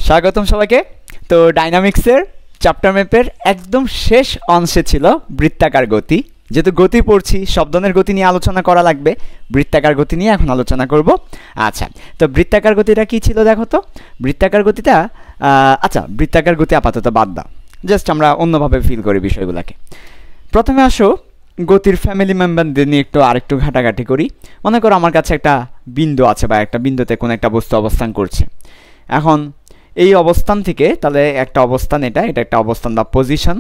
স্বাগতম সবাইকে। তো ডাইনামিক্সের চ্যাপ্টার ম্যাপের একদম শেষ অংশে ছিল বৃত্তাকার গতি। যেহেতু গতি পড়ছি, শব্দনের গতি নিয়ে আলোচনা করা লাগবে, বৃত্তাকার গতি নিয়ে এখন আলোচনা করব। আচ্ছা, তো বৃত্তাকার গতিটা কি ছিল দেখো তো। বৃত্তাকার গতিটা বৃত্তাকার গতি আপাতত বাদ দাও, জাস্ট আমরা অন্যভাবে ফিল করি বিষয়গুলোকে। প্রথমে আসো গতির ফ্যামিলি মেম্বারদের নিয়ে আরেকটু ঘাটাঘাটি করি। মনে করো আমার কাছে একটা বিন্দু আছে বা একটা বিন্দুতে কোনো একটা বস্তু অবস্থান করছে। এখন এই অবস্থান থেকে তাহলে একটা অবস্থান, এটা একটা অবস্থান বা পজিশন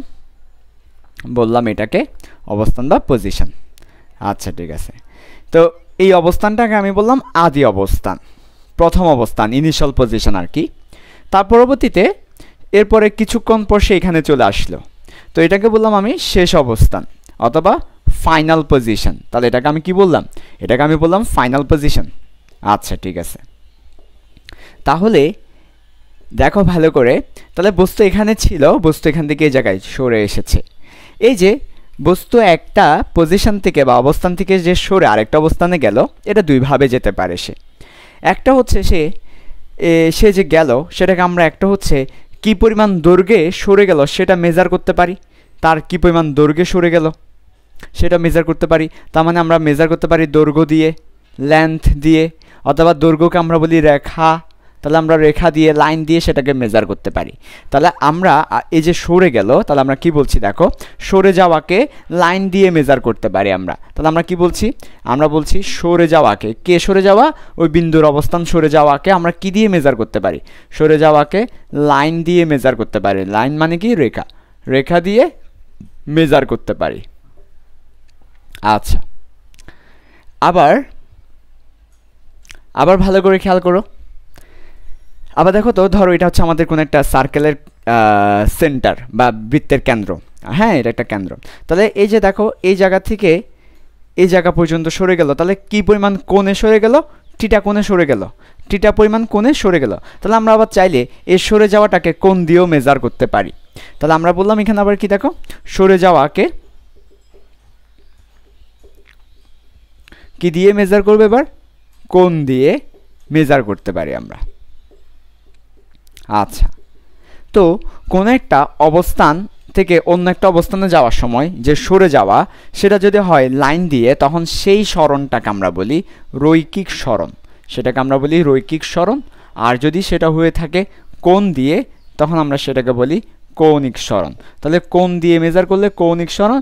বললাম, এটাকে অবস্থান বা পজিশন। আচ্ছা ঠিক আছে, তো এই অবস্থানটাকে আমি বললাম আদি অবস্থান, প্রথম অবস্থান, ইনিশিয়াল পজিশন আর কি। তার পরবর্তীতে এরপরে কিছুক্ষণ পর সে এখানে চলে আসলো, তো এটাকে বললাম আমি শেষ অবস্থান অথবা ফাইনাল পজিশন। তাহলে এটাকে আমি কি বললাম? এটাকে আমি বললাম ফাইনাল পজিশন। আচ্ছা ঠিক আছে, তাহলে দেখো ভালো করে, তাহলে বস্তু এখানে ছিল, বস্তু এখান থেকে এই জায়গায় সরে এসেছে। এই যে বস্তু একটা পজিশন থেকে বা অবস্থান থেকে যে সরে আরেকটা অবস্থানে গেল, এটা দুইভাবে যেতে পারে সে। একটা হচ্ছে সে যে গেল সেটাকে আমরা একটা হচ্ছে কি পরিমাণ দৈর্ঘ্যে সরে গেল সেটা মেজার করতে পারি, তার কি পরিমাণ দৈর্ঘ্যে সরে গেল সেটা মেজার করতে পারি। তার মানে আমরা মেজার করতে পারি দৈর্ঘ্য দিয়ে, লেন্থ দিয়ে, অথবা দৈর্ঘ্যকে আমরা বলি রেখা, তাহলে আমরা রেখা দিয়ে, লাইন দিয়ে সেটাকে মেজার করতে পারি। তাহলে আমরা এই যে সরে গেল, তাহলে আমরা কি বলছি দেখো, সরে যাওয়াকে লাইন দিয়ে মেজার করতে পারি আমরা। তাহলে আমরা কি বলছি? আমরা বলছি সরে যাওয়াকে, কে সরে যাওয়া? ওই বিন্দুর অবস্থান সরে যাওয়াকে আমরা কি দিয়ে মেজার করতে পারি? সরে যাওয়াকে লাইন দিয়ে মেজার করতে পারি। লাইন মানে কি? রেখা, রেখা দিয়ে মেজার করতে পারি। আচ্ছা, আবার ভালো করে খেয়াল করো। আবার দেখো তো, ধরো এটা হচ্ছে আমাদের কোনো একটা সার্কেলের সেন্টার বা বৃত্তের কেন্দ্র। হ্যাঁ, এটা একটা কেন্দ্র। তাহলে এই যে দেখো, এই জায়গা থেকে এই জায়গা পর্যন্ত সরে গেল, তাহলে কি পরিমাণ কোণে সরে গেল? টিটা কোণে সরে গেল, টিটা পরিমাণ কোণে সরে গেল। তাহলে আমরা আবার চাইলে এই সরে যাওয়াটাকে কোণ দিয়েও মেজার করতে পারি। তাহলে আমরা বললাম এখানে আবার কি দেখো, সরে যাওয়াকে কি দিয়ে মেজার করবে? এবার কোণ দিয়ে মেজার করতে পারি আমরা। আচ্ছা, তো কোনো একটা অবস্থান থেকে অন্য একটা অবস্থানে যাওয়ার সময় যে সরে যাওয়া, সেটা যদি হয় লাইন দিয়ে, তখন সেই সরণটাকে আমরা বলি রৈখিক সরণ। সেটাকে আমরা বলি রৈখিক সরণ। আর যদি সেটা হয়ে থাকে কোণ দিয়ে, তখন আমরা সেটাকে বলি কৌণিক সরণ। তাহলে কোণ দিয়ে মেজার করলে কৌণিক সরণ,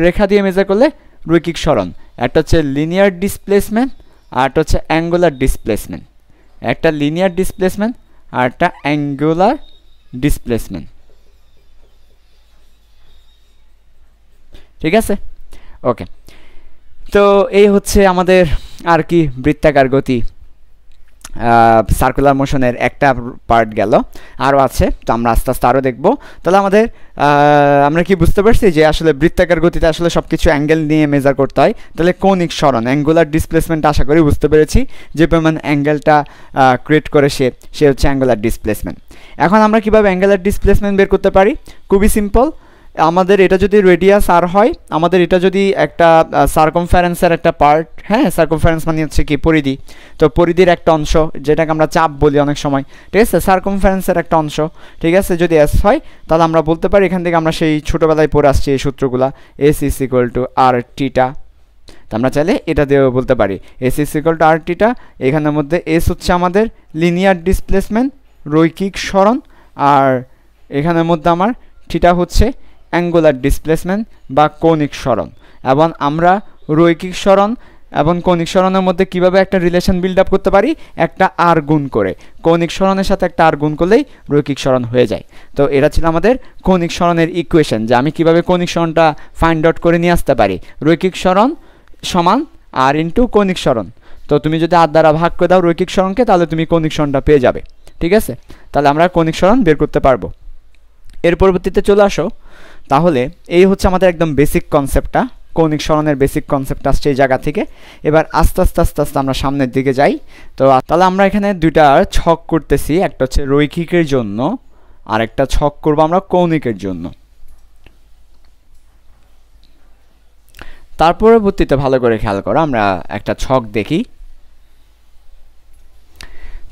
রেখা দিয়ে মেজার করলে রৈখিক সরণ। একটা হচ্ছে লিনিয়ার ডিসপ্লেসমেন্ট আর একটা হচ্ছে অ্যাঙ্গুলার ডিসপ্লেসমেন্ট। একটা লিনিয়ার ডিসপ্লেসমেন্ট আর একটা অ্যাঙ্গুলার ডিসপ্লেসমেন্ট। ঠিক আছে, ওকে। তো এই হচ্ছে আমাদের আর কি বৃত্তাকার গতি, সার্কুলার মোশনের একটা পার্ট গেল, আরও আছে, তো আমরা আস্তে আস্তে আরও দেখব। তাহলে আমরা কি বুঝতে পারছি যে আসলে বৃত্তাকার গতিতে আসলে সব কিছু অ্যাঙ্গেল নিয়ে মেজার করতে হয়। তাহলে কৌণিক সরণ, অ্যাঙ্গুলার ডিসপ্লেসমেন্ট আশা করি বুঝতে পেরেছি, যে পরিমাণ অ্যাঙ্গেলটা ক্রিয়েট করে সে হচ্ছে অ্যাঙ্গুলার ডিসপ্লেসমেন্ট। এখন আমরা কীভাবে অ্যাঙ্গুলার ডিসপ্লেসমেন্ট বের করতে পারি? খুবই সিম্পল। আমাদের এটা যদি রেডিয়াস আর হয়, আমাদের এটা যদি একটা সার্কমফারেন্সের একটা পার্ট, হ্যাঁ, সার্কমফারেন্স মানে হচ্ছে কি পরিধি, তো পরিধির একটা অংশ, যেটাকে আমরা চাপ বলি অনেক সময়, ঠিক আছে, সার্কমফারেন্সের একটা অংশ, ঠিক আছে, যদি এস হয়, তাহলে আমরা বলতে পারি, এখান থেকে আমরা সেই ছোটোবেলায় পড়ে আসছি এই সূত্রগুলা, S is equal to r টিটা। তো আমরা চাইলে এটা দিয়েও বলতে পারি S is equal to r টিটা। এখানের মধ্যে এস হচ্ছে আমাদের লিনিয়ার ডিসপ্লেসমেন্ট, রৈখিক সরণ, আর এখানের মধ্যে আমার থিটা হচ্ছে অ্যাঙ্গুলার ডিসপ্লেসমেন্ট বা কৌণিক সরণ। এবং আমরা রৈখিক সরণ এবং কৌণিক সরণের মধ্যে কিভাবে একটা রিলেশন বিল্ড আপ করতে পারি? একটা আর গুণ করে, কৌণিক সরণের সাথে একটা আর গুণ করলেই রৈখিক সরণ হয়ে যায়। তো এটা ছিল আমাদের কৌণিক সরণের ইকুয়েশন, যে আমি কিভাবে কৌণিক সরণটা ফাইন্ড আউট করে নিয়ে আসতে পারি। রৈখিক সরণ সমান আর ইন্টু কৌণিক সরণ। তো তুমি যদি আর দ্বারা ভাগ করে দাও রৈখিক সরণকে, তাহলে তুমি কৌণিক সরণটা পেয়ে যাবে। ঠিক আছে, তাহলে আমরা কৌণিক সরণ বের করতে পারবো। এর পরবর্তীতে চলে আসো, তাহলে এই হচ্ছে আমাদের একদম বেসিক কনসেপ্টটা, কৌণিক সরণের বেসিক কনসেপ্ট আসছে এই জায়গা থেকে। এবার আস্তে আস্তে আস্তে আস্তে আমরা সামনের দিকে যাই। তো তাহলে আমরা এখানে দুইটা ছক করতেছি, একটা হচ্ছে রৈখিকের জন্য আর একটা ছক করবো আমরা কৌণিকের জন্য। তার পরবর্তীতে ভালো করে খেয়াল করো, আমরা একটা ছক দেখি।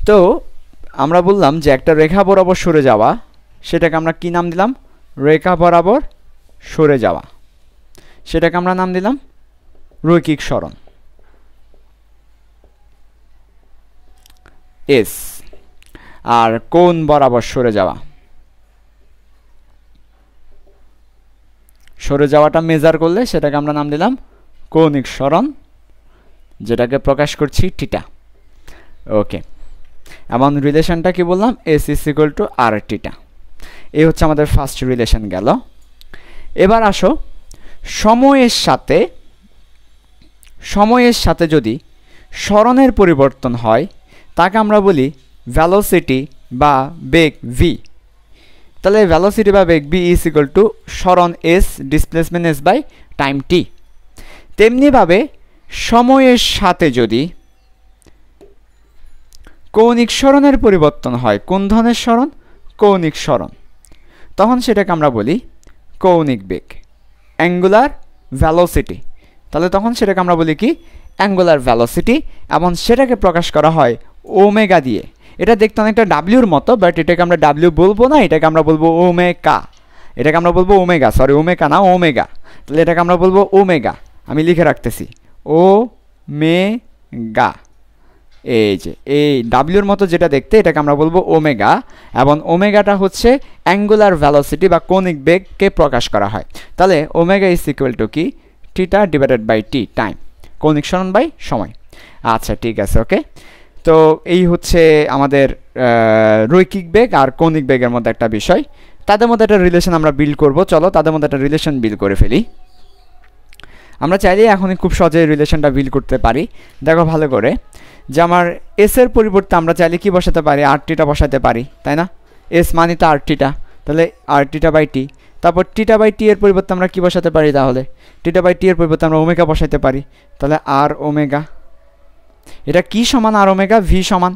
তো আমরা বললাম যে একটা রেখা বরাবর সরে যাওয়া, সেটাকে আমরা কি নাম দিলাম? রেখা বরাবর সরে যাওয়া, সেটাকে আমরা নাম দিলাম রৈখিক সরণ, এস। আর কোণ বরাবর সরে যাওয়া, সরে যাওয়াটা মেজার করলে সেটাকে আমরা নাম দিলাম কৌণিক সরণ, যেটাকে প্রকাশ করছি থিটা। ওকে, এমন রিলেশনটা কি বললাম? S is equal to r theta. এই হচ্ছে আমাদের ফার্স্ট রিলেশন গেল। এবার আসো সময়ের সাথে যদি সরণের পরিবর্তন হয় তাকে আমরা বলি ভ্যালোসিটি বা বেগ ভি। তাহলে ভ্যালোসিটি বা বেগ ভি ইজ ইকুয়াল টু সরণ s displacement s by time t. তেমনিভাবে সময়ের সাথে যদি কৌণিক সরণের পরিবর্তন হয়, কোন ধরনের সরণ? কৌণিক সরণ, তখন সেটাকে আমরা বলি কৌণিক বেগ, অ্যাঙ্গুলার ভ্যালোসিটি। তাহলে তখন সেটাকে আমরা বলি কি? অ্যাঙ্গুলার ভ্যালোসিটি, এবং সেটাকে প্রকাশ করা হয় ওমেগা দিয়ে। এটা দেখতে অনেকটা ডাব্লিউর মতো, বাট এটাকে আমরা ডাব্লিউ বলবো না, এটাকে আমরা বলবো ওমেগা। এটাকে আমরা বলবো ওমেগা, সরি ওমেগা না, ওমেগা। তাহলে এটাকে আমরা বলবো ওমেগা। আমি লিখে রাখতেছি ওমেগা। এই যে এই ডাব্লিউর মতো যেটা দেখতে, এটাকে আমরা বলবো ওমেগা, এবং ওমেগাটা হচ্ছে অ্যাঙ্গুলার ভ্যালোসিটি বা কৌণিক বেগকে প্রকাশ করা হয়। তাহলে ওমেগা ইজ ইকুয়াল টু কি? Theta divided by t, time, কৌণিক সরণ বাই সময়। আচ্ছা ঠিক আছে, ওকে। তো এই হচ্ছে আমাদের রৈখিক বেগ আর কৌণিক বেগের মধ্যে একটা বিষয়, তাদের মধ্যে একটা রিলেশন আমরা বিল্ড করব। চলো তাদের মধ্যে একটা রিলেশন বিল্ড করে ফেলি। আমরা চাইলে এখনই খুব সহজে রিলেশনটা বিল্ড করতে পারি। দেখো ভালো করে, যে আমার এস এর পরিবর্তে আমরা চাইলে কি বসাতে পারি? আর টিটা বসাতে পারি, তাই না? এস মানে তো আর টিটা, তাহলে আর টিটা বাই টি। তারপর টিটা বাই টি এর পরিবর্তে আমরা কি বসাতে পারি? তাহলে টিটা বাই টি এর পরিবর্তে আমরা ওমেগা বসাতে পারি, তাহলে আর ওমেগা। এটা কি সমান? আর ওমেগা, ভি সমান।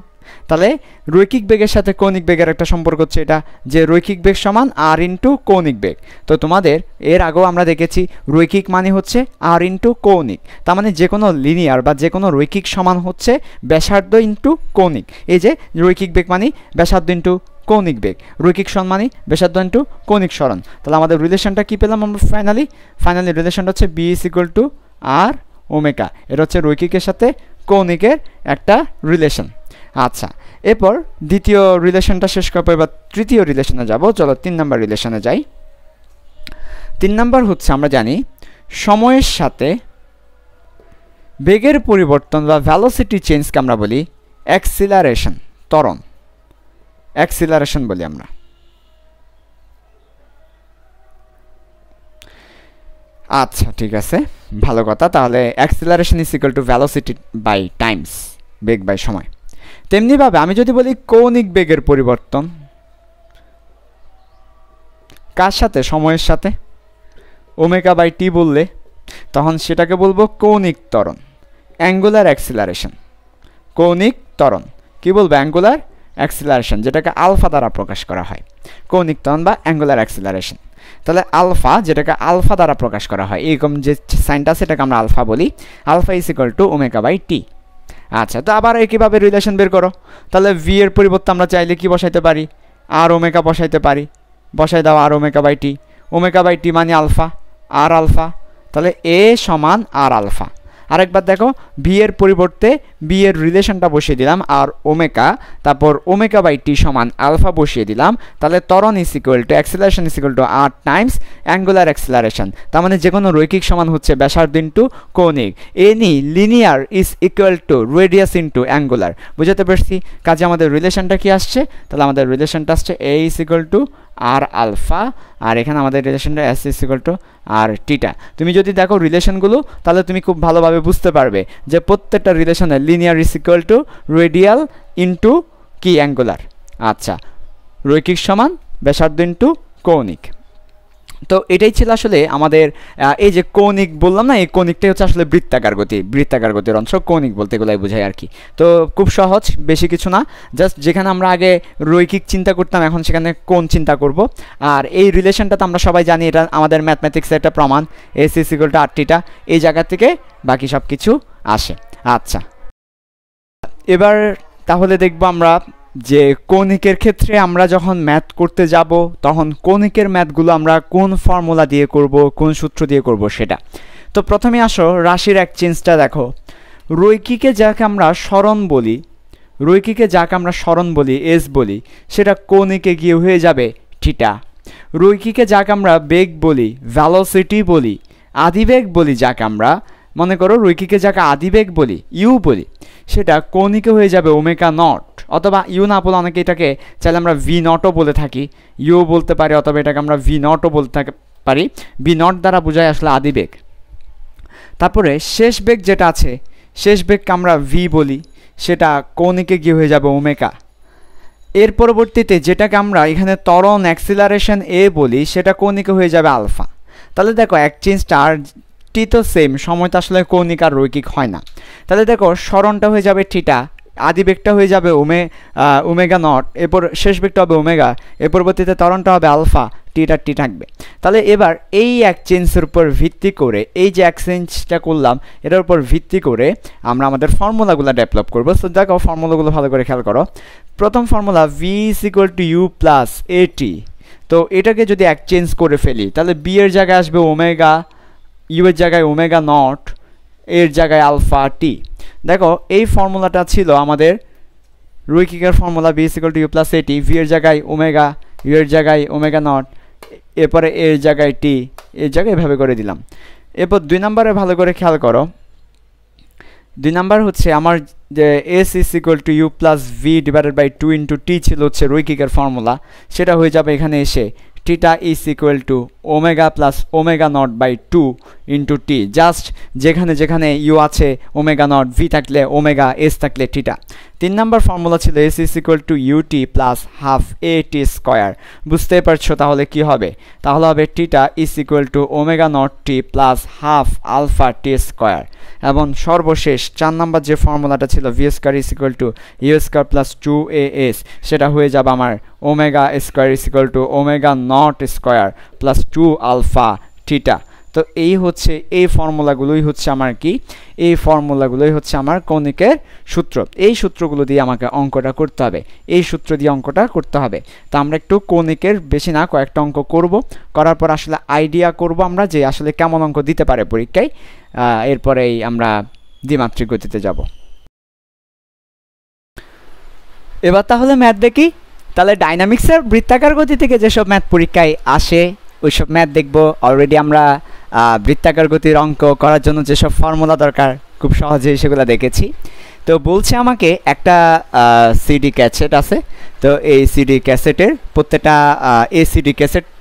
তাহলে রৈখিক বেগের সাথে কৌণিক বেগের একটা সম্পর্ক হচ্ছে এটা, যে রৈখিক বেগ সমান আর ইন্টু কৌণিক বেগ। তো তোমাদের এর আগেও আমরা দেখেছি রৈখিক মানে হচ্ছে আর ইন্টু কৌণিক। তার মানে যে কোনো লিনিয়ার বা যে কোনো রৈখিক সমান হচ্ছে ব্যাসার্ধ ইন্টু কৌণিক। এই যে রৈখিক বেগ মানে ব্যাসার্ধ ইন্টু কৌণিক বেগ, রৈখিক সরণ মানে ব্যাসার্ধ ইন্টু কৌণিক সরণ। তাহলে আমাদের রিলেশনটা কি পেলাম আমরা? ফাইনালি রিলেশনটা হচ্ছে v is equal to r omega. এটা হচ্ছে রৈখিকের সাথে কৌণিকের একটা রিলেশন। আচ্ছা, এরপর দ্বিতীয় রিলেশনটা শেষ করার পর এবার তৃতীয় রিলেশনে যাব। চলো 3 নাম্বার রিলেশনে যাই। 3 নাম্বার হচ্ছে আমরা জানি সময়ের সাথে বেগের পরিবর্তন বা ভ্যালোসিটি চেঞ্জকে আমরা বলি অ্যাক্সিলারেশন, ত্বরণ, অ্যাক্সিলারেশন বলি আমরা। আচ্ছা ঠিক আছে, ভালো কথা। তাহলে acceleration is equal to velocity by times, বেগ বাই সময়। তেমনিভাবে আমি যদি বলি কৌণিক বেগের পরিবর্তন, কার সাথে? সময়ের সাথে। ওমেগা বাই টি বললে তখন সেটাকে বলবো কৌণিক ত্বরণ, অ্যাঙ্গুলার অ্যাক্সিলারেশন। কৌণিক ত্বরণ কি বলবো? অ্যাঙ্গুলার অ্যাক্সিলারেশন, যেটাকে আলফা দ্বারা প্রকাশ করা হয়, কৌণিক ত্বরণ বা অ্যাঙ্গুলার অ্যাক্সিলারেশন। তাহলে আলফা, যেটাকে আলফা দ্বারা প্রকাশ করা হয়, এরকম যে সাইনটা সেটাকে আমরা আলফা বলি। Alpha is equal to omega by t. আচ্ছা, তো আবার একইভাবে রিলেশন বের করো। তাহলে ভি এর পরিবর্তে আমরা চাইলে কি বসাইতে পারি? আর ওমেগা বসাইতে পারি। বসাই দাও আর omega by t. Omega by t মানে আলফা, আর আলফা। তাহলে এ সমান আর আলফা। আরেকবার দেখো, ভি এর পরিবর্তে বি এর রিলেশনটা বসিয়ে দিলাম আর ওমেগা, তারপর ওমেগা বাই টি সমান আলফা বসিয়ে দিলাম। তাহলে ত্বরণ is equal to acceleration is equal to r times angular acceleration. তার মানে যে কোনো রৈখিক সমান হচ্ছে ব্যাসার্ধ ইন্টু কৌণিক। Any linear is equal two radius into angular. বুঝতে পারছি? কাজে আমাদের রিলেশনটা কি আসছে? তাহলে আমাদের রিলেশনটা আসছে a is equal to r alpha, আর এখানে আমাদের রিলেশনটা s is equal to r theta. তুমি যদি দেখো রিলেশনগুলো, তাহলে তুমি খুব ভালোভাবে বুঝতে পারবে যে প্রত্যেকটা রিলেশনে linear is equal two radial into কি? অ্যাঙ্গুলার। আচ্ছা, রৈখিক সমান ব্যাসার্ধ ইন্টু কৌণিক। তো এটাই ছিল আসলে আমাদের এই যে কৌণিক বললাম না, এই কৌণিকটাই হচ্ছে আসলে বৃত্তাকার গতি, বৃত্তাকার গতির অংশ। কৌণিক বলতে এগুলাই বোঝায় আর কি। তো খুব সহজ, বেশি কিছু না। জাস্ট যেখানে আমরা আগে রৈখিক চিন্তা করতাম, এখন সেখানে কোণ চিন্তা করব। আর এই রিলেশনটা তো আমরা সবাই জানি, এটা আমাদের ম্যাথমেটিক্সের একটা প্রমাণ, S is equal to r টিটা। এই জায়গা থেকে বাকি সব কিছু আসে। আচ্ছা, এবার তাহলে দেখব আমরা যে কৌণিকের ক্ষেত্রে আমরা যখন ম্যাথ করতে যাব তখন কৌণিকের ম্যাথগুলো আমরা কোন ফর্মুলা দিয়ে করব, কোন সূত্র দিয়ে করব সেটা। তো প্রথমে আসো রাশির এক্সচেঞ্জটা দেখো। রৈখিকে যাকে আমরা সরণ বলি, রৈখিকে যাকে আমরা সরণ বলি, এস বলি, সেটা কৌণিকে গিয়ে হয়ে যাবে থিটা। রৈখিকে যাকে আমরা বেগ বলি, ভ্যালোসিটি বলি, আদিবেগ বলি, যাকে আমরা মনে করো রৈখিকে যাকে আদিবেগ বলি, ইউ বলি, সেটা কৌণিকে হয়ে যাবে ওমেগা নট, অথবা ইউ না বলে অনেকে এটাকে চাইলে আমরা ভি নটও বলে থাকি, ইউ বলতে পারি, অথবা এটাকে আমরা ভি নটও বলতে পারি। ভি নট দ্বারা বোঝায় আসলে আদিবেগ। তারপরে শেষ বেগ যেটা আছে, শেষ বেগকে আমরা ভি বলি, সেটা কৌণিকে গিয়ে হয়ে যাবে ওমেগা। এর পরবর্তীতে যেটাকে আমরা এখানে ত্বরণ অ্যাক্সিলারেশন এ বলি, সেটা কৌণিকে হয়ে যাবে আলফা। তাহলে দেখো এক্সচেঞ্জটা আর টি তো সেম, সময়টা আসলে কৌণিক আর রৈখিক হয় না। তাহলে দেখো সরণটা হয়ে যাবে থিটা, আদিবেগটা হয়ে যাবে ওমেগা নট, এরপর শেষ বেগটা হবে ওমেগা, এর পরবর্তীতে ত্বরণটা হবে আলফা, টিটা টি থাকবে। তাহলে এবার এই এক্সচেঞ্জের উপর ভিত্তি করে, এই যে এক্সচেঞ্জটা করলাম এটার উপর ভিত্তি করে আমরা আমাদের ফর্মুলাগুলো ডেভেলপ করবো। সো দেখো ফর্মুলাগুলো ভালো করে খেয়াল করো। প্রথম formula v is equal to u plus at. তো এটাকে যদি এক্সচেঞ্জ করে ফেলি তাহলে বি এর জায়গায় আসবে ওমেগা, ইউ এর জায়গায় ওমেগা নট, এর জায়গায় আলফা টি। দেখো এই ফর্মুলাটা ছিল আমাদের রৈখিকের formula, v is equal to u plus at, v এর জায়গায় ওমেগা, ইউ এর জায়গায় ওমেগা নট, এরপরে এর জায়গায় টি, এর জায়গায় এভাবে করে দিলাম। এরপর 2 নম্বরে ভালো করে খেয়াল করো। 2 নম্বর হচ্ছে আমার যে s is equal to u plus v divided by 2 into t ছিল হচ্ছে রৈখিকের ফর্মুলা, সেটা হয়ে যাবে এখানে এসে theta is equal to omega plus omega nought by 2 into t. Just যেখানে যেখানে ইউ আছে ওমেগা নট, ভি থাকলে ওমেগা, এস থাকলে থিটা। 3 নম্বর ফর্মুলা ছিল s is equal to u t plus half a t square. বুঝতে পারছো তাহলে কি হবে? তাহলে হবে theta is equal to omega naught t plus half alpha t square. এবং সর্বশেষ 4 নম্বর যে ফর্মুলাটা ছিল v square is equal to u square plus 2as, সেটা হয়ে যাবে আমার omega square is equal to omega naught square plus 2 alpha theta. তো এই হচ্ছে, এই ফর্মুলাগুলোই হচ্ছে আমার কি, এই ফর্মুলাগুলোই হচ্ছে আমার কৌণিকের সূত্র। এই সূত্রগুলো দিয়ে আমাকে অঙ্কটা করতে হবে, এই সূত্র দিয়ে অঙ্কটা করতে হবে। তো আমরা একটু কৌণিকের বেশি না কয়েকটা অঙ্ক করব, করার পর আসলে আইডিয়া করব আমরা যে আসলে কেমন অঙ্ক দিতে পারে পরীক্ষায়। এরপরেই আমরা দ্বিমাত্রিক গতিতে যাব। এবার তাহলে ম্যাথ দেখি। তাহলে ডাইনামিক্সের বৃত্তাকার গতি থেকে যেসব ম্যাথ পরীক্ষায় আসে ওইসব ম্যাথ দেখব। অলরেডি আমরা বৃত্তাকার গতির অঙ্ক করার জন্য যেসব ফর্মুলা দরকার খুব সহজেই সেগুলো দেখেছি। তো বলছে আমাকে একটা সিডি ক্যাসেট আছে। তো এই সিডি ক্যাসেটের প্রত্যেকটা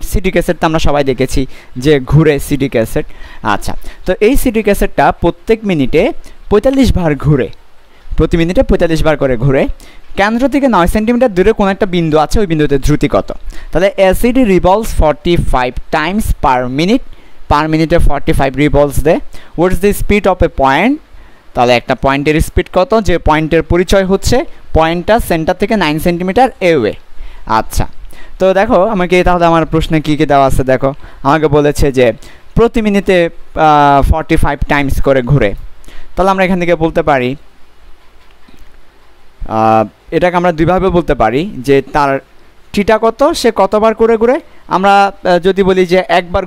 সিডি ক্যাসেট তো আমরা সবাই দেখেছি যে ঘুরে সিডি ক্যাসেট। আচ্ছা, তো এই সিডি ক্যাসেটটা প্রত্যেক মিনিটে 45 বার ঘুরে, প্রতি মিনিটে 45 বার করে ঘুরে। কেন্দ্র থেকে 9 সেন্টিমিটার দূরে কোনো একটা বিন্দু আছে, ওই বিন্দুতে দ্রুতি কত? তাহলে a CD revolves 45 times per minute, per মিনিটে 45 রিভলভস দেয়। What's the speed of a point? তাহলে একটা পয়েন্টের স্পিড কত? যে পয়েন্টের পরিচয় হচ্ছে পয়েন্টটা সেন্টার থেকে 9 সেন্টিমিটার এওয়ে। আচ্ছা, তো দেখো আমাকে তাহলে আমার প্রশ্নে কী কী দেওয়া আছে দেখো। আমাকে বলেছে যে প্রতি মিনিটে 45 টাইমস করে ঘুরে। তাহলে আমরা এখান থেকে বলতে পারি, এটাকে আমরা দুইভাবে বলতে পারি যে তার থিটা কত, সে কতবার করে ঘুরে। আমরা যদি বলি যে একবার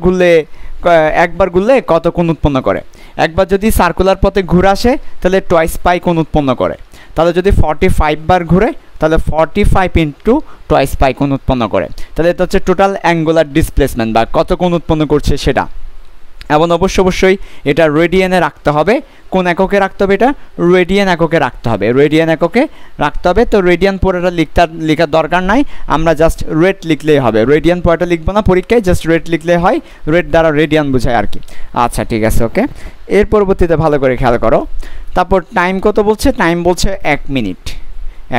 ঘুরলে কত কোণ উৎপন্ন করে, একবার যদি সার্কুলার পথে ঘুরে আসে তাহলে টোয়াইস পাই কোণ উৎপন্ন করে। তাহলে যদি 45 বার ঘুরে তাহলে 45 ইন্টু টোয়াইস পাই কোণ উৎপন্ন করে। তাহলে এটা হচ্ছে টোটাল অ্যাঙ্গুলার ডিসপ্লেসমেন্ট বা কত কোণ উৎপন্ন করছে সেটা। এবং অবশ্যই এটা রেডিয়ানে রাখতে হবে। কোন এককে রাখতে হবে? এটা রেডিয়ান এককে রাখতে হবে, রেডিয়ান এককে রাখতে হবে। তো রেডিয়ান পরেটা লেখার দরকার নাই, আমরা জাস্ট রেড লিখলেই হবে। রেডিয়ান পরেটা লিখবো না পরীক্ষায়, জাস্ট রেড লিখলেই হয়, রেড দ্বারা রেডিয়ান বোঝায় আর কি। আচ্ছা ঠিক আছে, ওকে। এর পরবর্তীতে ভালো করে খেয়াল করো। তারপর টাইম কত বলছে? টাইম বলছে 1 মিনিট,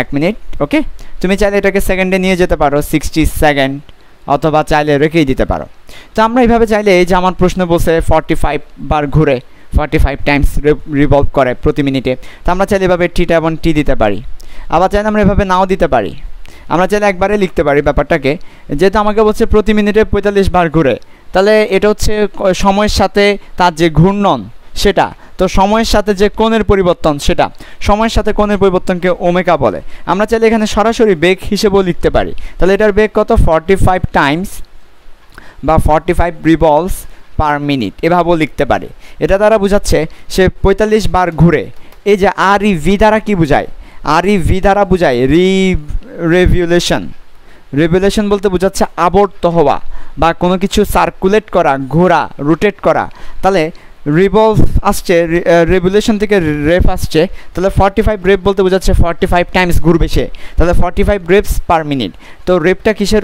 1 মিনিট। ওকে, তুমি চাইলে এটাকে সেকেন্ডে নিয়ে যেতে পারো, 60 সেকেন্ড, অথবা চাইলে রেখেই দিতে পারো। তো আমরা এইভাবে চাইলে, এই যে আমার প্রশ্ন বলছে 45 বার ঘুরে, 45 টাইমস রিভলভ করে প্রতি মিনিটে, তো আমরা চাইলে এভাবে টিটা এবং টি দিতে পারি। আবার চাইলে আমরা এভাবে নাও দিতে পারি, আমরা চাইলে একবারে লিখতে পারি ব্যাপারটাকে। যেহেতু আমাকে বলছে প্রতি মিনিটে 45 বার ঘুরে, তাহলে এটা হচ্ছে সময়ের সাথে তার যে ঘূর্ণন, সেটা, তো সময়ের সাথে যে কোণের পরিবর্তন সেটা, সময়ের সাথে কোণের পরিবর্তনকে ওমেগা বলে। আমরা চাইলে এখানে সরাসরি বেগ হিসেবেও লিখতে পারি, তাহলে এটার বেগ কত 45 টাইমস বা 45 রিভলভস পার মিনিট এভাবেও লিখতে পারে। এটা দ্বারা বোঝাচ্ছে সে 45 বার ঘুরে। এই যে আর ই ভি দ্বারা কী বোঝায়, আর ই ভি দ্বারা বোঝায় রেভলিউশন। রেভলিউশন বলতে বোঝাচ্ছে আবর্ত হওয়া বা কোনো কিছু সার্কুলেট করা, ঘোরা, রোটেট করা। তাহলে রিভলভ আসছে, রেভলিউশন থেকে রেপ আসছে, তাহলে 45 রেপ বলতে বোঝাচ্ছে 45 টাইমস ঘুরবে সে, তাহলে 45 রেপস পার মিনিট। তো রেপটা কিসের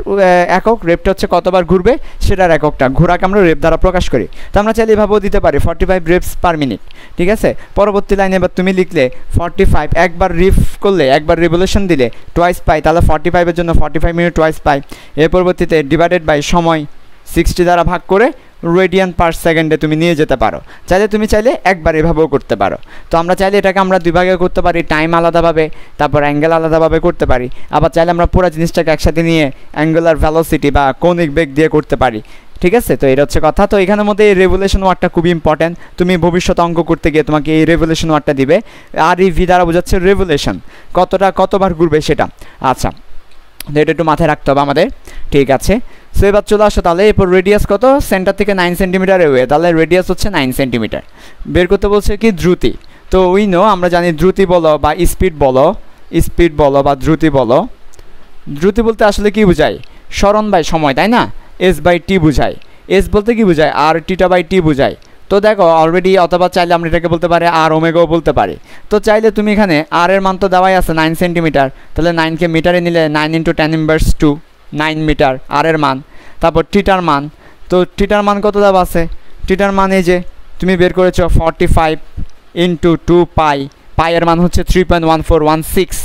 একক, রেপটা হচ্ছে কতবার ঘুরবে সেটার এককটা, ঘোরাকে আমরা রেপ দ্বারা প্রকাশ করি। তো আমরা চাইলে এভাবেও দিতে পারি 45 রেপস পার মিনিট, ঠিক আছে। পরবর্তী লাইনে এবার তুমি লিখলে 45 একবার রিফ করলে, একবার রেভলিউশন দিলে টোয়াইস পাই, তাহলে 45-এর জন্য 45 মিনিট টোয়াইস পাই। এর পরবর্তীতে ডিভাইডেড বাই সময় 60 দ্বারা ভাগ করে রেডিয়ান পার সেকেন্ডে তুমি নিয়ে যেতে পারো। তুমি চাইলে একবার এভাবেও করতে পারো। তো আমরা চাইলে এটাকে আমরা দুই ভাগে করতে পারি, টাইম আলাদাভাবে, তারপর অ্যাঙ্গেল আলাদাভাবে করতে পারি। আবার চাইলে আমরা পুরো জিনিসটাকে একসাথে নিয়ে অ্যাঙ্গুলার ভেলোসিটি বা কৌণিক বেগ দিয়ে করতে পারি, ঠিক আছে। তো এটা হচ্ছে কথা। তো এখানের মধ্যে এই রেভলিউশন ওয়ার্ডটা খুবই ইম্পর্টেন্ট। তুমি ভবিষ্যৎ অঙ্ক করতে গিয়ে তোমাকে এই রেভলিউশন ওয়ার্ডটা দিবে। আর ই ভি দ্বারা বোঝাচ্ছে রেভলিউশন, কতবার ঘুরবে সেটা। আচ্ছা, তো এটা একটু মাথায় রাখতে হবে আমাদের, ঠিক আছে। সো এবার চলে আসো, তাহলে এরপর রেডিয়াস কত, সেন্টার থেকে 9 সেন্টিমিটার এওয়ে, তাহলে রেডিয়াস হচ্ছে 9 সেন্টিমিটার। বের করতে বলছে কি দ্রুতি। তো আমরা জানি দ্রুতি বলো বা স্পিড বলো বা দ্রুতি বলো। দ্রুতি বলতে আসলে কি বোঝায়, স্মরণ বাই সময়, তাই না। এস বাই টি বোঝায়, এস বলতে কি বোঝায়, আর টিটা বাই টি বোঝায়। তো দেখো অলরেডি, অথবা চাইলে আমরা এটাকে বলতে পারি আর ওমেগাও বলতে পারি। তো চাইলে তুমি এখানে আর এর মান তো দেওয়াই আছে 9 সেন্টিমিটার, তাহলে 9কে মিটারে নিলে 9 × 10⁻², 9 মিটার আর এর মান। তারপর টিটার মান, তো টিটার মান কত দেওয়া আছে, টিটার মান এই যে তুমি বের করেছো 45 × 2 পাই, পাইয়ের মান হচ্ছে 3.1416,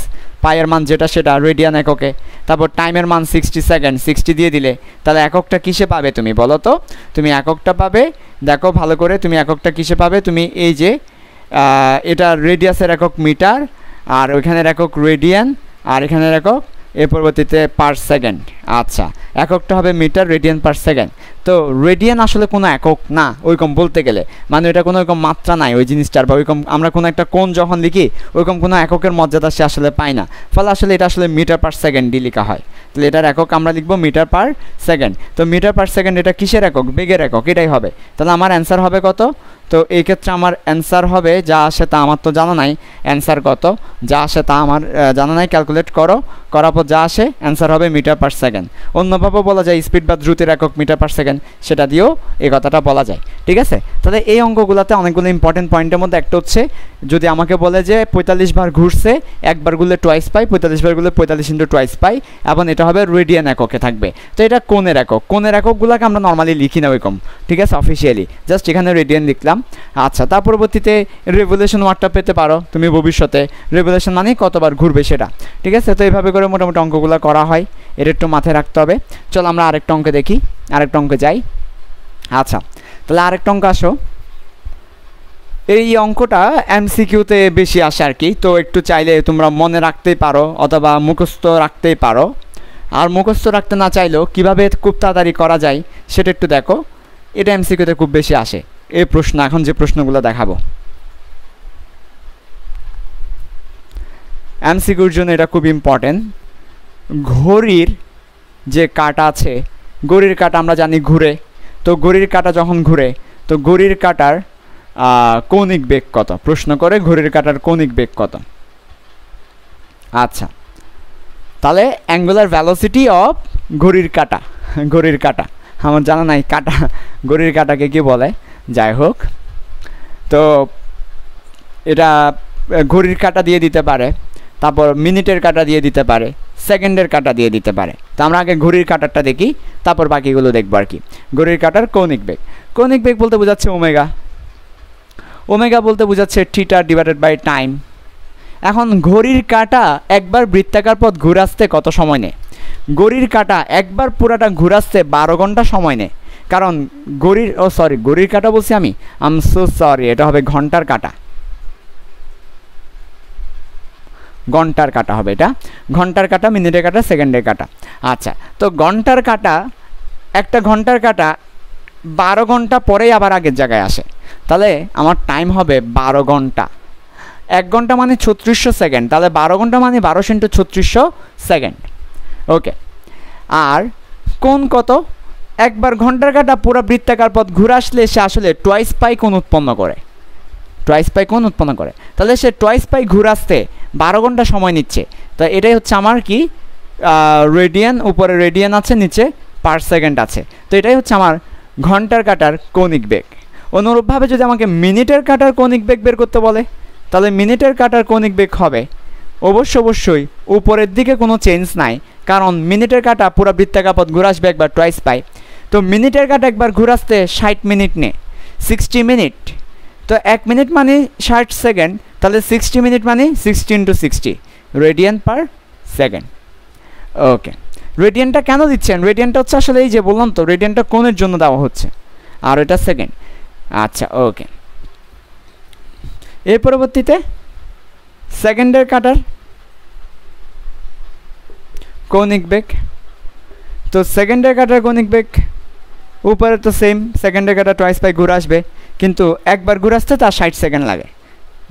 পাইয়ের মান যেটা সেটা রেডিয়ান এককে। তারপর টাইমের মান 60 সেকেন্ড, 60 দিয়ে দিলে তাহলে এককটা কিসে পাবে তুমি বলো তো। তুমি এককটা পাবে, দেখো ভালো করে, তুমি এককটা কিসে পাবে, তুমি এই যে এটা রেডিয়াসের একক মিটার, আর ওইখানের একক রেডিয়ান, আর এখানের একক এর পরবর্তীতে পার সেকেন্ড। আচ্ছা, এককটা হবে মিটার, রেডিয়ান পার সেকেন্ড। তো রেডিয়ান আসলে কোনো একক না ওইরকম বলতে গেলে, মানে এটা কোনো ওইরকম মাত্রা নাই ওই জিনিসটার, বা ওইরকম আমরা কোনো একটা কোণ যখন লিখি ওইরকম কোনো এককের মর্যাদা সে আসলে পায় না, ফলে আসলে এটা আসলে মিটার পার সেকেন্ডই লেখা হয়। তাহলে এটার একক আমরা লিখবো মিটার পার সেকেন্ড। তো মিটার পার সেকেন্ড এটা কিসের একক, বেগের একক, এটাই হবে। তাহলে আমার অ্যান্সার হবে কত, তো এই ক্ষেত্রে আমার অ্যান্সার হবে, যা আসে তা আমার তো জানা নাই, অ্যান্সার কত যা আসে তা আমার জানা নাই, ক্যালকুলেট করার পর যা আসে অ্যান্সার হবে মিটার পার সেকেন্ড। অন্যভাবেও বলা যায় স্পিড বা দ্রুতির একক মিটার পার সেকেন্ড, সেটা দিয়েও এই কথাটা বলা যায়, ঠিক আছে। তাহলে এই অঙ্কগুলোতে অনেকগুলো ইম্পর্টেন্ট পয়েন্টের মধ্যে একটা হচ্ছে, যদি আমাকে বলে যে 45 বার ঘুরছে, একবার গুলে টোয়াইস পাই, 45 বার গুলে 45 × টোয়াইস পাই, এবং এটা হবে রেডিয়ান এককে থাকবে। তো এটা কোণের একক, কোণের এককগুলোকে আমরা নর্মালি লিখি না ওইরকম, ঠিক আছে, অফিসিয়ালি জাস্ট এখানে রেডিয়ান লিখলাম। আচ্ছা, তার পরবর্তীতে রেভলিউশন ওয়ার্ডটা পেতে পারো তুমি ভবিষ্যতে, রেভলিউশন মানে কতবার ঘুরবে সেটা, ঠিক আছে। তো এইভাবে করে মোটামুটি অঙ্কগুলো করা হয়, এটা একটু মাথায় রাখতে হবে। চলো আমরা আরেকটা অঙ্কে দেখি, আরেকটা অঙ্কে যাই। আচ্ছা, তাহলে আরেকটা অঙ্ক আসো। এই অঙ্কটা এমসিকিউতে বেশি আসে আর কি, তো একটু চাইলে তোমরা মনে রাখতেই পারো অথবা মুখস্থ রাখতেই পারো। আর মুখস্থ রাখতে না চাইলেও কীভাবে খুব তাড়াতাড়ি করা যায় সেটা একটু দেখো। এটা এমসিকিউতে খুব বেশি আসে এই প্রশ্ন, এখন যে প্রশ্নগুলো দেখাবো এমসিকিউর জন্য এটা খুব ইম্পর্টেন্ট। ঘড়ির যে কাঁটা আছে, ঘড়ির কাঁটা আমরা জানি ঘুরে, তো ঘড়ির কাঁটা যখন ঘুরে, তো ঘড়ির কাঁটার কৌণিক বেগ কত, প্রশ্ন করে ঘড়ির কাঁটার কৌণিক বেগ কত। আচ্ছা, তাহলে অ্যাঙ্গুলার ভেলোসিটি অফ ঘড়ির কাঁটা, ঘড়ির কাঁটা আমার জানা নাই, কাঁটা ঘড়ির কাঁটাকে কি বলে, যাই হোক। তো এটা ঘড়ির কাঁটা দিয়ে দিতে পারে, তারপর মিনিটের কাঁটা দিয়ে দিতে পারে, সেকেন্ডের কাঁটা দিয়ে দিতে পারে। তো আমরা আগে ঘড়ির কাঁটারটা দেখি, তারপর বাকিগুলো দেখবো আর কি। ঘড়ির কাঁটার কৌণিক বেগ, কৌণিক বেগ বলতে বোঝাচ্ছে ওমেগা, ওমেগা বলতে বোঝাচ্ছে থিটা ডিভাইডেড বাই টাইম। এখন ঘড়ির কাঁটা একবার বৃত্তাকার পথ ঘুরে আসতে কত সময় নেয়, ঘড়ির কাঁটা একবার পুরাটা ঘুরে আসতে 12 ঘন্টা সময় নেয়। কারণ ঘড়ির কাঁটা বলছি আমি, আম সো সরি, এটা হবে ঘন্টার কাঁটা, ঘন্টার কাঁটা হবে এটা, ঘন্টার কাঁটা, মিনিটের কাঁটা, সেকেন্ডের কাঁটা। আচ্ছা, তো ঘন্টার কাঁটা, একটা ঘন্টার কাঁটা 12 ঘন্টা পরেই আবার আগের জায়গায় আসে। তাহলে আমার টাইম হবে 12 ঘন্টা। 1 ঘন্টা মানে 3600 সেকেন্ড, তাহলে 12 ঘন্টা মানে 1200 ইন্টু 3600 সেকেন্ড। ওকে, আর কোণ কত? একবার ঘন্টার কাঁটা পুরো বৃত্তাকার পথ ঘুরে আসলে সে আসলে টোয়াইস পাই কোণ উৎপন্ন করে, টোয়াইস পাই কোণ উৎপন্ন করে। তাহলে সে টোয়াইস পাই ঘুরে আসতে 12 ঘন্টা সময় নিচ্ছে। তো এটাই হচ্ছে আমার কি রেডিয়ান, উপরে রেডিয়ান আছে, নিচে পার সেকেন্ড আছে। তো এটাই হচ্ছে আমার ঘন্টার কাঁটার কৌণিক বেগ। অনুরূপভাবে যদি আমাকে মিনিটের কাঁটার কৌণিক বেগ বের করতে বলে, তাহলে মিনিটের কাঁটার কৌণিক বেগ হবে অবশ্যই উপরের দিকে কোনো চেঞ্জ নাই, কারণ মিনিটের কাঁটা পুরো বৃত্তাকার পথ ঘুরে আসবে একবার টোয়াইস পাই। তো মিনিটের কাঁটা একবার ঘুরে আসতে 60 মিনিট নে, 60 মিনিট। তো 1 মিনিট মানে 60 সেকেন্ড, তাহলে 60 মিনিট মানে 60 ইন্টু 60 রেডিয়ান পার সেকেন্ড। ওকে, রেডিয়ানটা কেন দিচ্ছেন? রেডিয়ানটা হচ্ছে আসলে এই যে বললাম তো, রেডিয়ানটা কোণের জন্য দেওয়া হচ্ছে, আর এটা সেকেন্ড। আচ্ছা, ওকে। এর পরবর্তীতে সেকেন্ডের কাঁটার কৌণিক বেগ। তো সেকেন্ডের কাঁটার কৌণিক বেগ উপরে তো সেম, সেকেন্ডের কাঁটা টোয়াইস পাই ঘুরে আসবে, কিন্তু একবার ঘুরে আসতে তার 60 সেকেন্ড লাগে,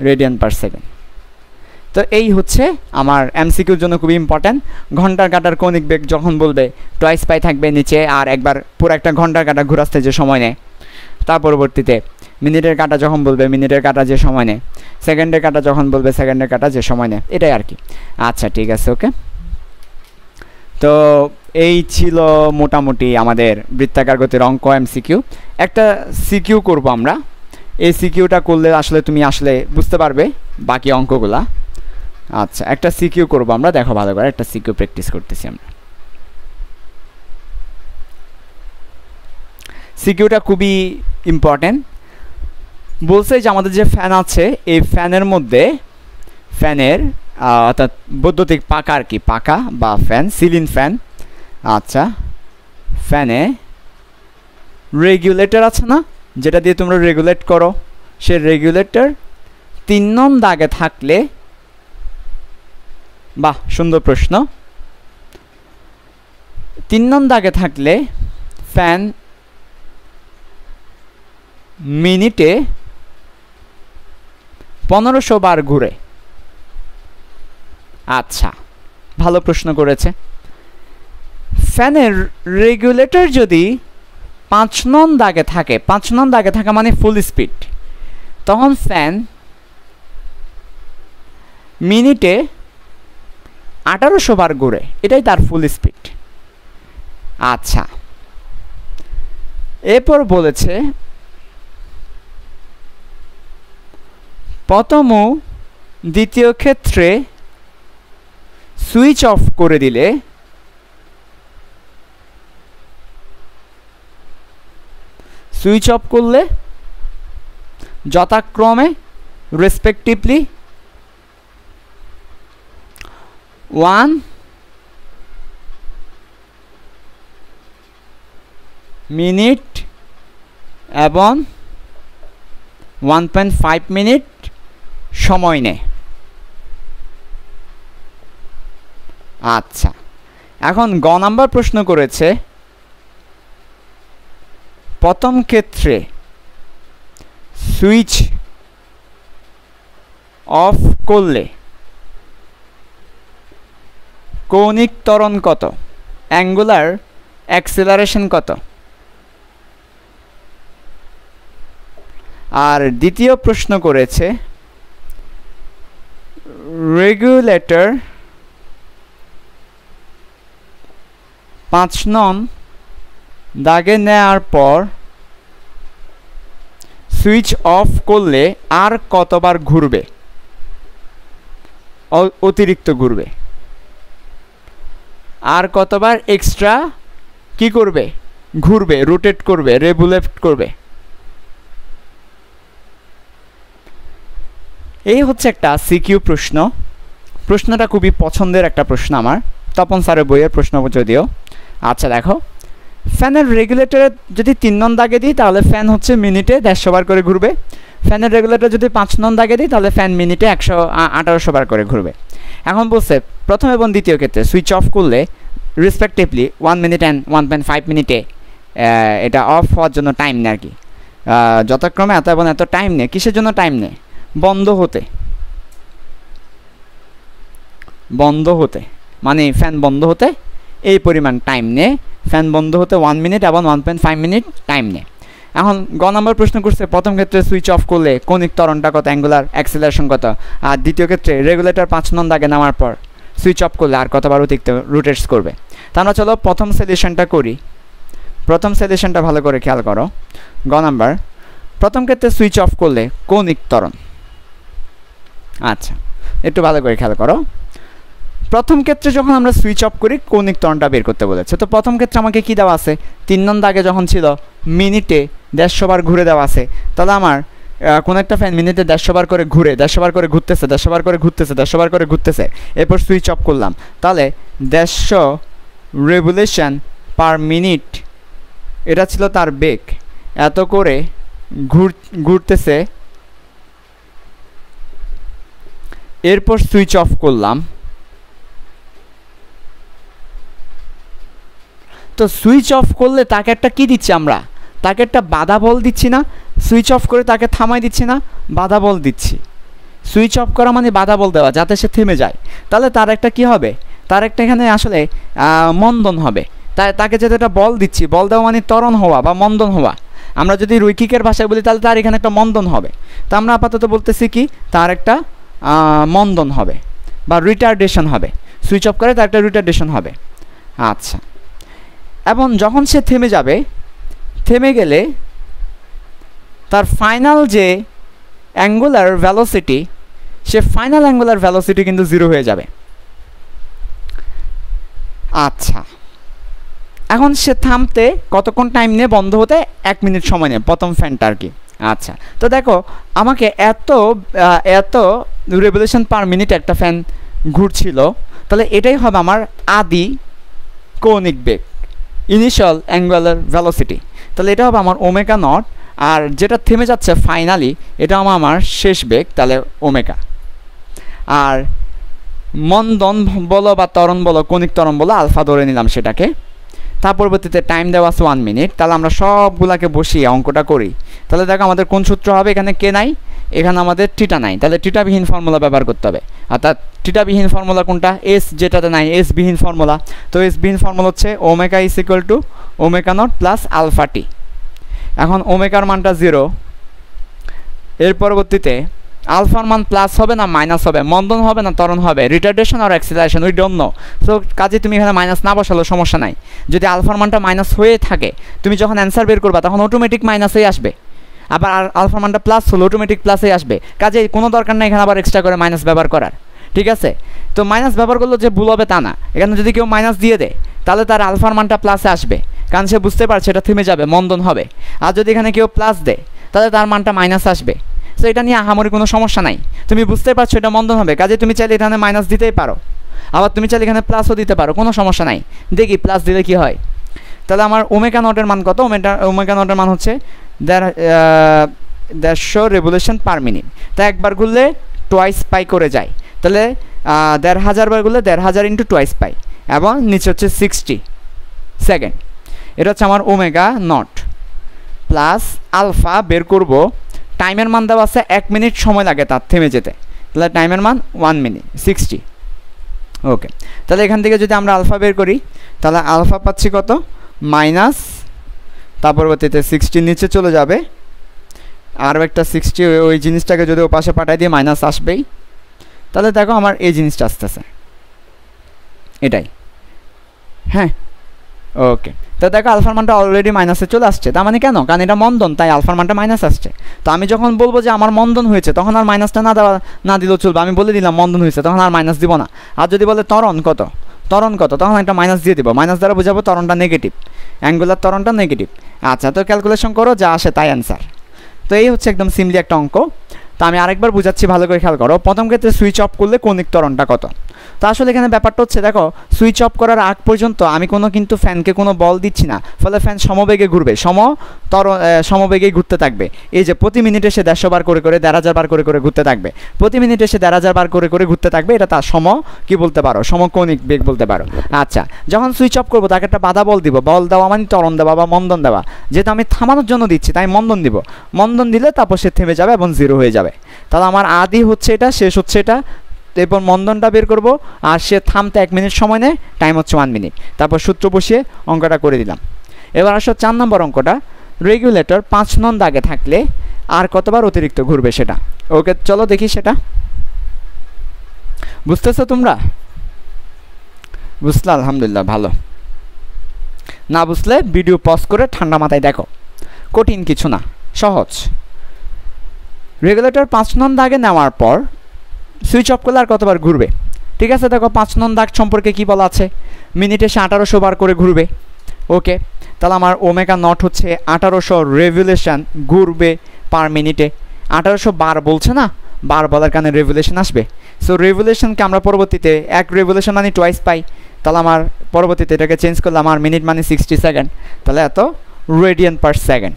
রেডিয়ান পার সেকেন্ড। তো এই হচ্ছে আমার এমসিকিউর জন্য খুবই ইম্পর্ট্যান্ট। ঘন্টার কাঁটার কৌণিক বেগ যখন বলবে টোয়াইস পাই থাকবে নিচে, আর একবার পুরো একটা ঘন্টার কাঁটা ঘুরে আসতে যে সময় নেয়। তার পরবর্তীতে মিনিটের কাঁটা যখন বলবে মিনিটের কাঁটা যে সময় নেয়, সেকেন্ডের কাঁটা যখন বলবে সেকেন্ডের কাঁটা যে সময় নেয়, এটাই আর কি। আচ্ছা, ঠিক আছে, ওকে। তো এই ছিল মোটামুটি আমাদের বৃত্তাকার গতির অঙ্ক এমসিকিউ। একটা সিকিউ করব আমরা, এই সিকিউটা করলে আসলে তুমি আসলে বুঝতে পারবে বাকি অঙ্কগুলা। আচ্ছা, একটা সিকিউ করব আমরা, দেখো ভালো করে, একটা সিকিউ প্র্যাকটিস করতেছি আমরা। সিকিউটা খুবই ইম্পর্টেন্ট। বলছে যে আমাদের যে ফ্যান আছে, এই ফ্যানের মধ্যে, ফ্যানের অর্থাৎ বৈদ্যুতিক পাকা আর কি, পাকা বা ফ্যান, সিলিং ফ্যান। আচ্ছা, ফ্যানে রেগুলেটর আছে না, যেটা দিয়ে তোমরা রেগুলেট করো, সে রেগুলেটর 3 নং দাগে থাকলে, বাহ সুন্দর প্রশ্ন, 3 নং দাগে থাকলে ফ্যান মিনিটে 1500 বার ঘুরে। আচ্ছা, ভালো প্রশ্ন করেছে। ফ্যানের রেগুলেটর যদি 5 নং দাগে থাকে, 5 নং দাগে থাকা মানে ফুল স্পিড, তখন ফ্যান মিনিটে 1800 বার ঘুরে, এটাই তার ফুল স্পিড। আচ্ছা, এরপর বলেছে প্রথম ও দ্বিতীয় ক্ষেত্রে সুইচ অফ করে দিলে সুইচ অফ করলে যথাক্রমে রেসপেক্টিভলি 1 মিনিট এবং 1.5 মিনিট সময় নেয়। আচ্ছা, এখন গ নাম্বার প্রশ্ন করেছে প্রথম ক্ষেত্রে সুইচ অফ করলে কৌণিক ত্বরণ কত, অ্যাঙ্গুলার অ্যাক্সেলারেশন কত। আর দ্বিতীয় প্রশ্ন করেছে রেগুলেটর 5 নং দাগে নেওয়ার পর সুইচ অফ করলে আর কতবার ঘুরবে, অতিরিক্ত ঘুরবে, আর কতবার এক্সট্রা কি করবে, ঘুরবে, রোটেট করবে, রেভুলেট করবে। এই হচ্ছে একটা সিকিউ প্রশ্ন। প্রশ্নটা খুবই পছন্দের একটা প্রশ্ন আমার, তপন স্যারের বইয়ের প্রশ্ন যদিও। আচ্ছা দেখো, ফ্যানের রেগুলেটরে যদি 3 নং দাগে দিই তাহলে ফ্যান হচ্ছে মিনিটে 150 বার করে ঘুরবে। ফ্যানের রেগুলেটর যদি 5 নং দাগে দিই তাহলে ফ্যান মিনিটে 1800 বার করে ঘুরবে। এখন বলছে প্রথম এবং দ্বিতীয় ক্ষেত্রে সুইচ অফ করলে রেসপেক্টিভলি 1 মিনিট অ্যান্ড 1.5 মিনিটে এটা অফ হওয়ার জন্য টাইম নেয় আর কি। যথাক্রমে এত এবং এত টাইম নেয়। কিসের জন্য টাইম নেয়? বন্ধ হতে মানে ফ্যান বন্ধ হতে এই পরিমাণ টাইম নেয়। ফ্যান বন্ধ হতে 1 মিনিট এবং 1.5 মিনিট টাইম নেয়। এখন গ নম্বর প্রশ্ন করছে প্রথম ক্ষেত্রে সুইচ অফ করলে কৌণিক ত্বরণটা কত, অ্যাঙ্গুলার অ্যাক্সিলারেশন কত, আর দ্বিতীয় ক্ষেত্রে রেগুলেটর 5 নং দাগে নামার পর সুইচ অফ করলে আর কতবার অতিরিক্ত রোটেটস করবে। তা আমরা চলো প্রথম সলিউশনটা করি। প্রথম সলিউশনটা ভালো করে খেয়াল করো। গ নাম্বার, প্রথম ক্ষেত্রে সুইচ অফ করলে কৌণিক ত্বরণ। আচ্ছা, একটু ভালো করে খেয়াল করো। প্রথম ক্ষেত্রে যখন আমরা সুইচ অফ করি কৌণিক ত্বরণটা বের করতে বলেছে। তো প্রথম ক্ষেত্রে আমাকে কি দেওয়া আছে? 3 নং দাগে যখন ছিল মিনিটে 150 বার ঘুরে দেওয়া আছে, তাহলে আমার কোনো একটা ফ্যান মিনিটে 150 বার করে ঘুরে 150 বার করে ঘুরতেছে, 150 বার করে ঘুরতেছে, 150 বার করে ঘুরতেছে, এরপর সুইচ অফ করলাম, তাহলে 150 রেভলিউশন পার মিনিট এটা ছিল তার বেগ। এত করে ঘুরতেছে, এরপর সুইচ অফ করলাম। তো সুইচ অফ করলে তাকে একটা কি দিচ্ছি আমরা? তাকে একটা বাধা বল দিচ্ছি না? সুইচ অফ করে তাকে থামাই দিচ্ছি না, বাধা বল দিচ্ছি। সুইচ অফ করা মানে বাধা বল দেওয়া, যাতে সে থেমে যায়। তাহলে তার একটা কি হবে? তার একটা এখানে আসলে মন্দন হবে। তাকে যেটা একটা বল দিচ্ছি, বল দেওয়া মানে ত্বরণ হওয়া বা মন্দন হওয়া। আমরা যদি রৈখিকের ভাষায় বলি তাহলে তার এখানে একটা মন্দন হবে। তা আমরা আপাতত বলতেছি কি, তার একটা মন্দন হবে বা রিটার্ডেশন হবে। সুইচ অফ করে তার একটা রিটার্ডেশন হবে। আচ্ছা, এবং যখন সে থেমে যাবে, থেমে গেলে তার ফাইনাল যে অ্যাঙ্গুলার ভ্যালোসিটি, সে ফাইনাল অ্যাঙ্গুলার ভ্যালোসিটি কিন্তু 0 হয়ে যাবে। আচ্ছা, এখন সে থামতে কতক্ষণ টাইম নিয়ে, বন্ধ হতে 1 মিনিট সময় নেয় প্রথম ফ্যানটা আর কি। আচ্ছা, তো দেখো আমাকে এত রেভলিউশন পার মিনিট একটা ফ্যান ঘুরছিল, তাহলে এটাই হবে আমার আদি কৌণিক বেগ, ইনিশিয়াল অ্যাঙ্গুলার ভ্যালোসিটি। তাহলে এটা হবে আমার ওমেগা নট, আর যেটা থেমে যাচ্ছে ফাইনালি এটা আমার শেষ বেগ, তাহলে ওমেগা। আর মন্দন বলো বা ত্বরণ বলো, কৌণিক ত্বরণ বলো, আলফা ধরে নিলাম সেটাকে। তার পরবর্তীতে টাইম দেওয়া আছে 1 মিনিট। তাহলে আমরা সবগুলাকে বসিয়ে অঙ্কটা করি। তাহলে দেখো আমাদের কোন সূত্র হবে? এখানে কে নাই, এখানে আমাদের টিটা নাই, তাহলে টিটাবিহীন ফর্মুলা ব্যবহার করতে হবে। অর্থাৎ টিটাবিহীন ফর্মুলা কোনটা? এস, যেটাতে নাই এস বিহীন ফর্মুলা। তো এস বিহীন ফর্মুলা হচ্ছে omega is equal to omega naught plus alpha t. এখন ওমেগার মানটা 0, এর পরবর্তীতে আলফার মান প্লাস হবে না মাইনাস হবে, মন্দন হবে না ত্বরণ হবে, রিটার্ডেশন আর অ্যাক্সিলারেশন উই ডোন্ট নো। তো কাজে তুমি এখানে মাইনাস না বসালেও সমস্যা নাই। যদি আলফার মানটা মাইনাস হয়ে থাকে, তুমি যখন অ্যান্সার বের করবা তখন অটোমেটিক মাইনাসেই আসবে। আবার আলফার মানটা প্লাস হলো অটোমেটিক প্লাসেই আসবে। কাজে কোনো দরকার নেই এখানে আবার এক্সট্রা করে মাইনাস ব্যবহার করার। ঠিক আছে? তো মাইনাস ব্যবহার করলে যে ভুল হবে তা না। এখানে যদি কেউ মাইনাস দিয়ে দেয় তাহলে তার আলফার মানটা প্লাসে আসবে, কারণ সে বুঝতে পারছে এটা থেমে যাবে, মন্দন হবে। আর যদি এখানে কেউ প্লাস দেয় তাহলে তার মানটা মাইনাস আসবে। তো এটা নিয়ে আহামরি কোনো সমস্যা নাই। তুমি বুঝতে পারছো এটা মন্দন হবে, কাজে তুমি চাইলে এখানে মাইনাস দিতেই পারো, আবার তুমি চাইলে এখানে প্লাসও দিতে পারো, কোনো সমস্যা নাই। দেখি প্লাস দিলে কি হয়। তাহলে আমার ওমেগা নটের মান কত? ওমেগা নটের মান হচ্ছে 150 রেভলিউশন পার মিনিট। তা একবার ঘুরলে টোয়াইস পাই করে যায়, তাহলে 1500 বার ঘুরলে 1500 ইন্টু টোয়াইস পাই, এবং নিচে হচ্ছে 60 সেকেন্ড। এটা হচ্ছে আমার ওমেগা নট প্লাস আলফা বের করব। টাইমের মান দেওয়া আছে 1 মিনিট সময় লাগে তার থেমে যেতে, তাহলে টাইমের মান 1 মিনিট 60। ওকে, তাহলে এখান থেকে যদি আমরা আলফা বের করি তাহলে আলফা পাচ্ছি কত? মাইনাস, তার পরবর্তীতে 60 নিচে চলে যাবে, আরও একটা 60, ওই জিনিসটাকে যদি ও পাশে পাঠাই দিয়ে মাইনাস আসবেই। তাহলে দেখো আমার এই জিনিসটা আসতেছে, এটাই। হ্যাঁ, ওকে। তো দেখো আলফার মানটা অলরেডি মাইনাসে চলে আসছে। তার মানে কেন? কারণ এটা মন্দন, তাই আলফার মানটা মাইনাস আসছে। তো আমি যখন বলবো যে আমার মন্দন হয়েছে, তখন আর মাইনাসটা না দিলেও চলবে। আমি বলে দিলাম মন্দন হয়েছে, তখন আর মাইনাস দিব না। আর যদি বলে ত্বরণ কত, তখন একটা মাইনাস দিয়ে দিব। মাইনাস দ্বারা বোঝাবো ত্বরণটা নেগেটিভ, অ্যাঙ্গুলার ত্বরণটা নেগেটিভ। আচ্ছা, তো ক্যালকুলেশন করো, যা আসে তাই অ্যান্সার। তো এই হচ্ছে একদম সিম্পলি একটা অঙ্ক। তো আমি আরেকবার বুঝাচ্ছি, ভালো করে খেয়াল করো। প্রথম ক্ষেত্রে সুইচ অফ করলে কৌণিক ত্বরণটা কত? তো আসলে এখানে ব্যাপারটা হচ্ছে দেখো সুইচ অফ করার আগ পর্যন্ত আমি কিন্তু ফ্যানকে কোনো বল দিচ্ছি না, ফলে ফ্যান সমবেগে ঘুরবে, সমবেগেই ঘুরতে থাকবে। এই যে প্রতি মিনিটে সে 150 বার করে 1,500 বার করে ঘুরতে থাকবে, প্রতি মিনিটে সে 1,500 বার করে ঘুরতে থাকবে। এটা তার কি বলতে পারো, সমকৌণিক বেগ বলতে পারো। আচ্ছা, যখন সুইচ অফ করবো তাকে একটা বাধা বল দিব, বল দেওয়া মানে ত্বরণ দেওয়া বা মন্দন দেওয়া, যেহেতু আমি থামানোর জন্য দিচ্ছি তাই মন্দন দিব, মন্দন দিলে তারপর সে থেমে যাবে এবং 0 হয়ে যাবে। তাহলে আমার আদি হচ্ছে এটা, শেষ হচ্ছে এটা, এরপর মন্দনটা বের করব, আর সে থামতে 1 মিনিট সময় নেয়, টাইম হচ্ছে 1 মিনিট। তারপর সূত্র বসিয়ে অঙ্কটা করে দিলাম। এবার আসো 4 নম্বর অঙ্কটা, রেগুলেটর 5 নং দাগে থাকলে আর কতবার অতিরিক্ত ঘুরবে সেটা। ওকে, চলো দেখি সেটা। বুঝতেছো তোমরা? বুঝলে আলহামদুলিল্লাহ, ভালো। না বুঝলে ভিডিও পজ করে ঠান্ডা মাথায় দেখো, কঠিন কিছু না, সহজ। রেগুলেটর 5 নং দাগে নেওয়ার পর সুইচ অফ করলে আর কতবার ঘুরবে? ঠিক আছে, দেখো 5 নং দাগ সম্পর্কে কি বলা আছে, মিনিটে সে 1800 বার করে ঘুরবে। ওকে, তাহলে আমার ওমেগা নট হচ্ছে 1800 রেভলিউশন ঘুরবে পার মিনিটে। 1800 বার বলছে না, বার বলার কারণে রেভলিউশন আসবে। সো রেভলিউশনকে আমরা পরবর্তীতে 1 রেভলিউশন মানে টুয়াইস পাই, তাহলে আমার পরবর্তীতে এটাকে চেঞ্জ করলে আমার মিনিট মানে 60 সেকেন্ড, তাহলে এত রেডিয়ান পার সেকেন্ড।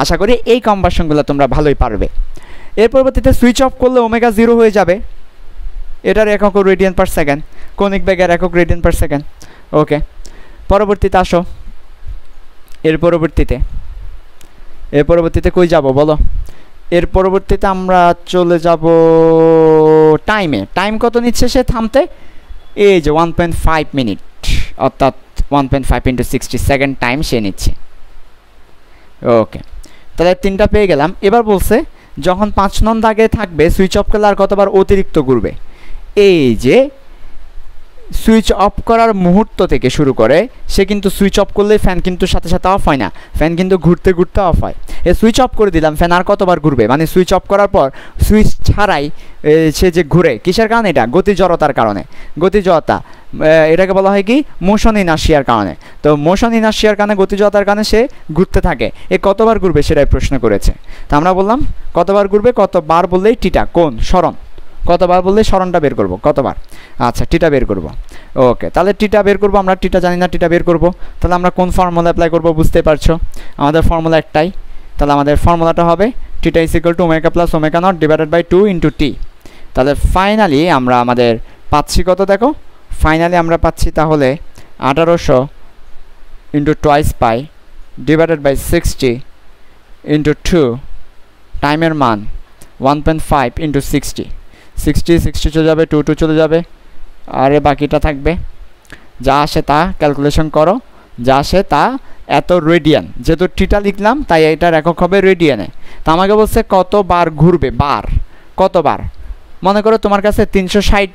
আশা করি এই কনভার্সনগুলো তোমরা ভালোই পারবে। এর পরবর্তীতে সুইচ অফ করলে ওমেগা 0 হয়ে যাবে, এটার একক রেডিয়ান পার সেকেন্ড, কৌণিক বেগের একক রেডিয়ান পার সেকেন্ড। ওকে, পরবর্তীতে আসো, এর পরবর্তীতে কই যাব বলো? এর পরবর্তীতে আমরা চলে যাব টাইমে। টাইম কত নিচ্ছে সে থামতে? এই যে 1.5 মিনিট, অর্থাৎ 1.5 × 60 সেকেন্ড টাইম সে নিচ্ছে। ওকে, তাহলে 3টা পেয়ে গেলাম। এবার বলছে যখন 5 নং দাগে থাকবে সুইচ অফ করলে আর কতবার অতিরিক্ত ঘুরবে। এই যে সুইচ অফ করার মুহূর্ত থেকে শুরু করে সে কিন্তু সুইচ অফ করলে ফ্যান কিন্তু সাথে সাথে অফ হয় না, ফ্যান কিন্তু ঘুরতে ঘুরতে অফ হয়। সুইচ অফ করে দিলাম, ফ্যান আর কতবার ঘুরবে? মানে সুইচ অফ করার পর সুইচ ছাড়াই সে যে ঘুরে, কিসের কারণে? এটা গতি জড়তার কারণে। গতি জড়তা এটাকে বলা হয় কি? মোশন ইনার্শিয়ার কারণে। তো মোশন ইনার্শিয়ার কারণে, গতি জড়তার কারণে সে ঘুরতে থাকে। কতবার ঘুরবে সেটাই প্রশ্ন করেছে। তো আমরা বললাম কতবার ঘুরবে, কতবার বললেই টিটা, কোণ, সরণ, কতবার বললে সরণটা বের করব, কতবার। আচ্ছা, টিটা বের করব। ওকে, তাহলে টিটা বের করব। আমরা টিটা জানি না, টিটা বের করব। তাহলে আমরা কোন ফর্মুলা অ্যাপ্লাই করব বুঝতে পারছো? আমাদের ফর্মুলা একটাই। তাহলে আমাদের ফর্মুলাটা হবে theta is equal to omega plus omega nought divided by 2 × t. তাহলে ফাইনালি আমরা আমাদের পাচ্ছি কত দেখো, ফাইনালি আমরা পাচ্ছি তাহলে 1800 × টুয়াইস পাই ডিভাইডেড বাই 60 × 2, টাইমের মান 1.5 × 60, 60 চলে যাবে, 2 চলে যাবে, আর বাকিটা থাকবে। যা আসে তা ক্যালকুলেশন করো, যা আসে তা এত রেডিয়ান। যেহেতু টিটা লিখলাম তাই এটার একক হবে রেডিয়ানে। তা আমাকে বলছে কতবার ঘুরবে, বার কতবার। মনে করো তোমার কাছে 360,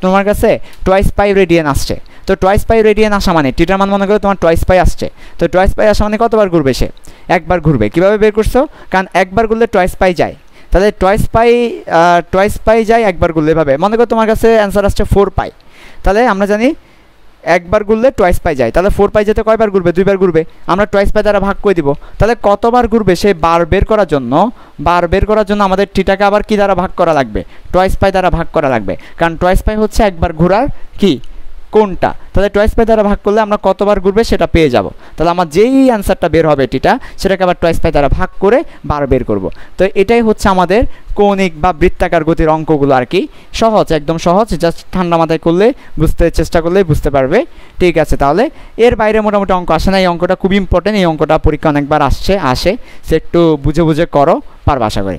তোমার কাছে টুয়াইস পাই রেডিয়ান আসছে। তো টুয়াইস পাই রেডিয়ান আসা মানে টিটার মান মনে করো তোমার টুয়াইস পাই আসছে। তো টুয়াইস পাই আসা মানে কতবার ঘুরবে সে? একবার ঘুরবে। কীভাবে বের করছো? কারণ একবার ঘুরলে টুয়াইস পাই যায়, তাহলে টুয়াইস পাই যায় একবার ঘুরলে। এভাবে মনে করো তোমার কাছে অ্যান্সার আসছে 4 পাই, তাহলে আমরা জানি একবার ঘুরলে টুয়াইস পাই যায়, তাহলে 4 পাই যেতে কয়বার ঘুরবে? 2বার ঘুরবে। আমরা টুয়াইস পাই দ্বারা ভাগ করে দিব, তাহলে কতবার ঘুরবে সেই বার বের করার জন্য আমাদের টিটাকে আবার কি দ্বারা ভাগ করা লাগবে? টুয়াইস পাই দ্বারা ভাগ করা লাগবে, কারণ টুয়াইস পাই হচ্ছে একবার ঘোরার কি কোনটা। তাহলে টুয়াইস পাই দ্বারা ভাগ করলে আমরা কতবার ঘুরবে সেটা পেয়ে যাব। তাহলে আমার যেই অ্যান্সারটা বের হবে টিটা, সেটাকে আবার টুয়াইস পাই দ্বারা ভাগ করে বার বের করব। তো এটাই হচ্ছে আমাদের কৌণিক বা বৃত্তাকার গতির অঙ্কগুলো আর কি। সহজ, একদম সহজ, জাস্ট ঠান্ডা মাথায় করলে, বুঝতে চেষ্টা করলেই বুঝতে পারবে। ঠিক আছে, তাহলে এর বাইরে মোটামুটি অঙ্ক আসে না। এই অঙ্কটা খুব ইম্পর্টেন্ট, এই অঙ্কটা পরীক্ষা অনেকবার আসে, সে একটু বুঝে করো, পারবে আশা করি।